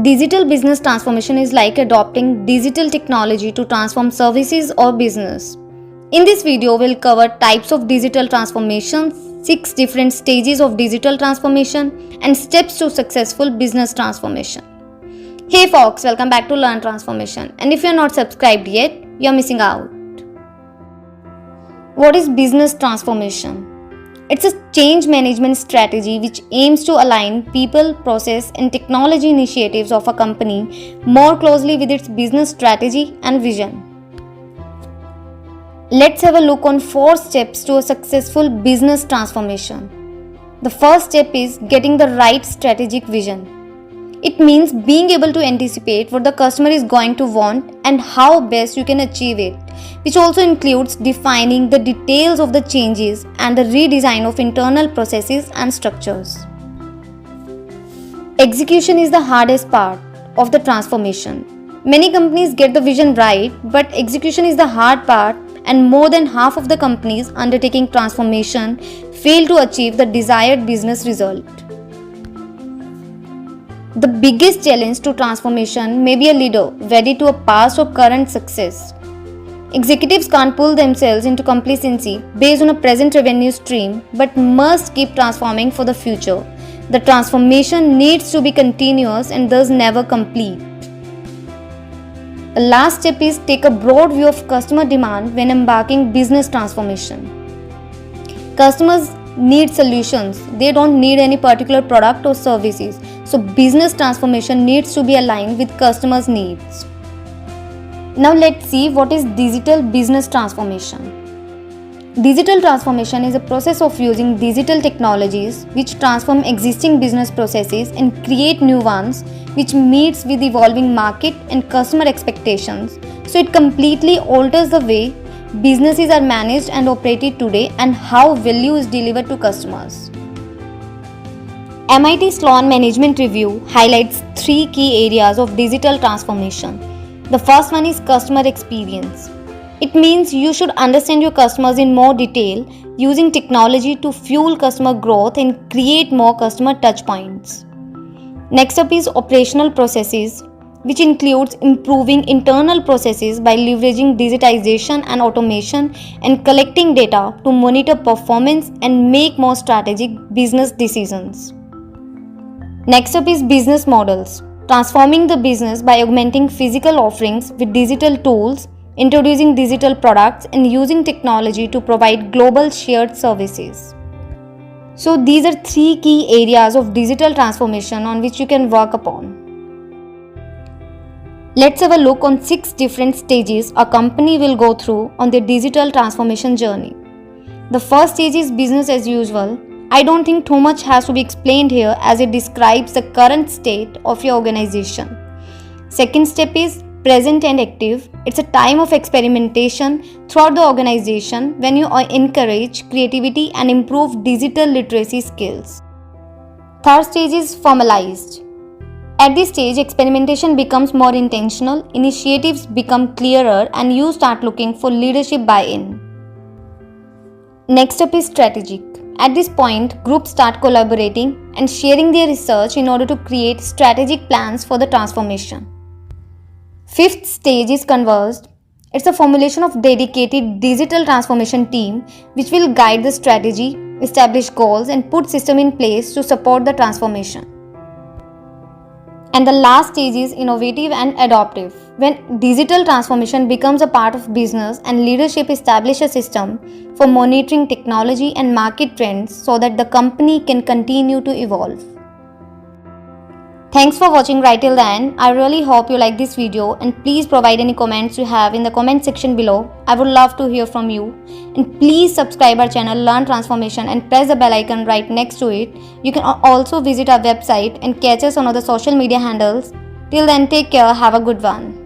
Digital business transformation is like adopting digital technology to transform services or business. In this video, we'll cover types of digital transformation, 6 different stages of digital transformation, and steps to successful business transformation. Hey folks, welcome back to Learn Transformation. And if you're not subscribed yet, you're missing out. What is business transformation? It's a change management strategy which aims to align people, process, and technology initiatives of a company more closely with its business strategy and vision. Let's have a look on 4 steps to a successful business transformation. The first step is getting the right strategic vision. It means being able to anticipate what the customer is going to want and how best you can achieve it, which also includes defining the details of the changes and the redesign of internal processes and structures. Execution is the hardest part of the transformation. Many companies get the vision right, but execution is the hard part, and more than half of the companies undertaking transformation fail to achieve the desired business result. The biggest challenge to transformation may be a leader ready to a past or current success. Executives can't pull themselves into complacency based on a present revenue stream but must keep transforming for the future. The transformation needs to be continuous and thus never complete. The last step is take a broad view of customer demand when embarking business transformation. Customers need solutions. They don't need any particular product or services. So business transformation needs to be aligned with customers' needs. Now let's see what is digital business transformation. Digital transformation is a process of using digital technologies which transform existing business processes and create new ones which meets with evolving market and customer expectations. So it completely alters the way businesses are managed and operated today and how value is delivered to customers. MIT Sloan Management Review highlights 3 key areas of digital transformation. The first one is customer experience. It means you should understand your customers in more detail using technology to fuel customer growth and create more customer touchpoints. Next up is operational processes, which includes improving internal processes by leveraging digitization and automation and collecting data to monitor performance and make more strategic business decisions. Next up is business models, transforming the business by augmenting physical offerings with digital tools, introducing digital products, and using technology to provide global shared services. So these are 3 key areas of digital transformation on which you can work upon. Let's have a look on 6 different stages a company will go through on their digital transformation journey. The first stage is business as usual. I don't think too much has to be explained here as it describes the current state of your organization. Second step is present and active. It's a time of experimentation throughout the organization when you encourage creativity and improve digital literacy skills. Third stage is formalized. At this stage, experimentation becomes more intentional, initiatives become clearer, and you start looking for leadership buy-in. Next up is strategic. At this point, groups start collaborating and sharing their research in order to create strategic plans for the transformation. Fifth stage is conversed. It's a formulation of dedicated digital transformation team which will guide the strategy, establish goals, and put system in place to support the transformation. And the last stage is innovative and adaptive. When digital transformation becomes a part of business and leadership establish a system for monitoring technology and market trends so that the company can continue to evolve. Thanks for watching right till the end. I really hope you like this video and please provide any comments you have in the comment section below. I would love to hear from you. And please subscribe our channel Learn Transformation and press the bell icon right next to it. You can also visit our website and catch us on other social media handles. Till then, take care. Have a good one.